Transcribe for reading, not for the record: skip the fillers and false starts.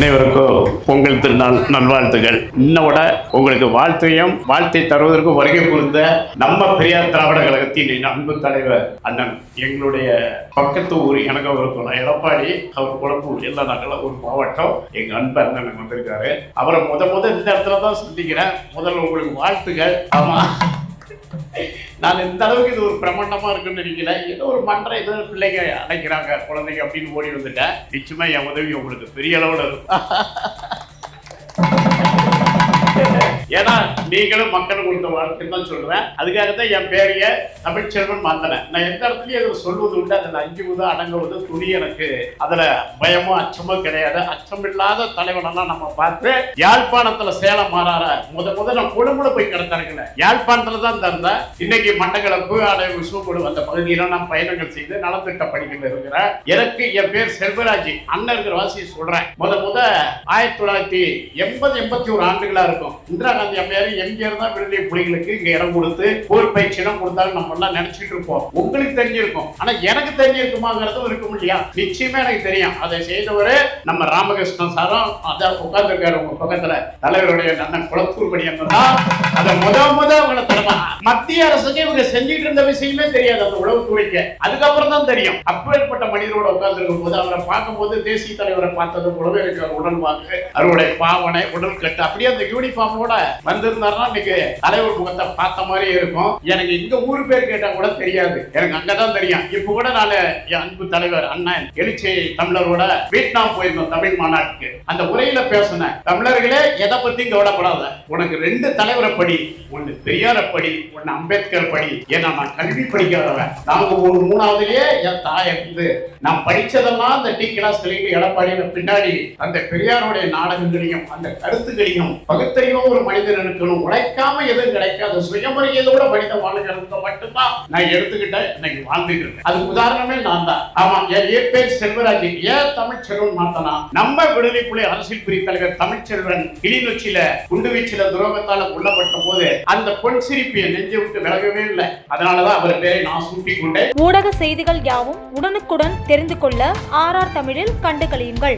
அனைவருக்கும் பொங்கல் திருநாள் நல்வாழ்த்துகள். இன்னோட உங்களுக்கு வாழ்த்தை தருவதற்கு வருகை புரிந்த நம்ம பெரியார் திராவிட கழகத்தின் அன்பு தலைவர் அண்ணன், எங்களுடைய பக்கத்து ஊர் எனக்கு அவருக்கு எடப்பாடி, அவர் குழப்பூர் எல்லா நாட்டில் ஒரு மாவட்டம். எங்க அன்பு அண்ணன் வந்திருக்காரு. அவரை முத இந்த இடத்துல தான் சந்திக்கிறேன். முதல்ல உங்களுக்கு வாழ்த்துகள். ஆமா, நான் இந்த அளவுக்கு இது ஒரு பிரமாண்டமா இருக்குன்னு நினைக்கல. ஏதோ ஒரு மன்ற ஏதோ பிள்ளைங்க அடைக்கிறாங்க குழந்தைங்க அப்படின்னு ஓடி வந்துட்டேன். நிச்சயமா என் உதவி உங்களுக்கு பெரிய அளவில் இருக்கும். ஏன்னா நீங்களும் மக்களும் கொடுத்த வாழ்க்கைன்னு தான் சொல்லுவேன். அதுக்காகத்தான் என் பேரைய தமிழ்ச்செல்வன் மாத்தினேன். நான் எந்த இடத்துலயும் எதுவும் சொல்வது உண்டு. அதில் அஞ்சுவது அடங்குவது துணி. எனக்கு அதுல பயமோ அச்சமோ கிடையாது. அச்சமில்லாத தலைவனெல்லாம் நம்ம பார்த்து யாழ்ப்பாணத்துல சேலம் மாறார முத நான் கொழும்புல போய் கிடத்தாருக்கல. யாழ்ப்பாணத்துல தான் இருந்தேன். இன்னைக்கு மட்டக்களப்பு விசுவப்படு அந்த பகுதியில நான் பயணங்கள் செய்து நலத்திட்ட பணிகள் இருக்கிறேன். எனக்கு என் பேர் செல்வராஜ். அண்ணன் இருக்கிற வாசியை சொல்றேன். முத 1980-81 ஆண்டுகளா இருக்கும். இந்திரா காந்தி அம்மையார், எம்ஜிஆர் தான் விடுதலை புலிகளுக்கு இங்க இடம் கொடுத்து போர் பயிற்சியம் கொடுத்தாலும் நம்ம எல்லாம் நினைச்சிட்டு இருப்போம். உங்களுக்கு தெரிஞ்சிருக்கும், ஆனா எனக்கு தெரிஞ்சிருக்குமாங்கிறதும் இருக்கும் இல்லையா? நிச்சயமா எனக்கு தெரியும். அதை செய்தவரு நம்ம ராமகிருஷ்ணன் சாரும் அதான் உட்கார்ந்து இருக்காரு உங்க பக்கத்துல. தலைவருடைய அண்ணன் குளத்தூர் படி தான் அதை முத அவங்களை தலைமை. மத்திய அரசுக்கு இவங்க செஞ்சுட்டு இருந்த விஷயமே தெரியாது அந்த உளவுத்துறைக்கு. அதுக்கப்புறம் தான் தெரியும். அப்பேற்பட்ட மனிதரோட உட்கார்ந்து இருக்கும் போது அவரை பார்க்கும் போது தேசிய தலைவரை பார்த்தது போலவே இருக்கார். உடல் வாக்கு, அவருடைய பாவனை, உடல் கட்டு, அப்படியே அந்த யூனிஃபார்மோட வந்திருந்தாருன்னா இன்னைக்கு தலைவர் முகத்தை பார்த்த மாதிரி இருக்கும். எனக்கு இந்த ஊர் பேர் கேட்டா கூட தெரியாது, எனக்கு அங்கதான் தெரியும். இப்ப கூட நான் என் அன்பு தலைவர் அண்ணன் எழுச்சி தமிழரோட வியட்நாம் போயிருந்தோம் தமிழ் மாநாட்டுக்கு. அந்த உரையில பேசினேன், தமிழர்களே எதை பத்தியும் கவலைப்படாத, உனக்கு 2 தலைவரை படி, ஒன்னு பெரியார படி, ஒன்னு அம்பேத்கர் படி. ஏன்னா நான் கல்வி படிக்காதவன். நமக்கு ஒரு 3ஆவதுலயே என் தாய் இருந்து நான் படிச்சதெல்லாம் அந்த டி கிளாஸ் எடப்பாடியில பின்னாடி அந்த பெரியாருடைய நாடகங்களையும் அந்த கருத்துக்களையும் பகுத்தறிவும் ஒரு மனிதன் இருக்கணும். உழைக்காம எதுவும் கிடைக்காது. சுயமரியாதையோட மனித வாழ்க்கை மட்டும்தான் நான் எடுத்துக்கிட்டேன். இன்னைக்கு வாழ்ந்துட்டு இருக்கேன். அதுக்கு உதாரணமே நான் தான். ஆமா, என் பேர் செல்வராஜ். ஏன் தமிழ்ச்செல்வன் மாத்தனா? நம்ம விடுதலை புலி அரசியல் பிரிவு தலைவர் தமிழ்ச்செல்வன் கிளிநொச்சியில குண்டுவீச்சில துரோகத்தால கொல்லப்பட்ட போது அந்த பொன் சிரிப்பியை நெஞ்சை விட்டு விலகவே இல்லை. அதனாலதான் அவர் பேரை நான் சூட்டிக் கொண்டேன். ஊடக செய்திகள் யாவும் உடனுக்குடன் தெரிந்து கொள்ள RR தமிழில் கண்டு களியுங்கள்.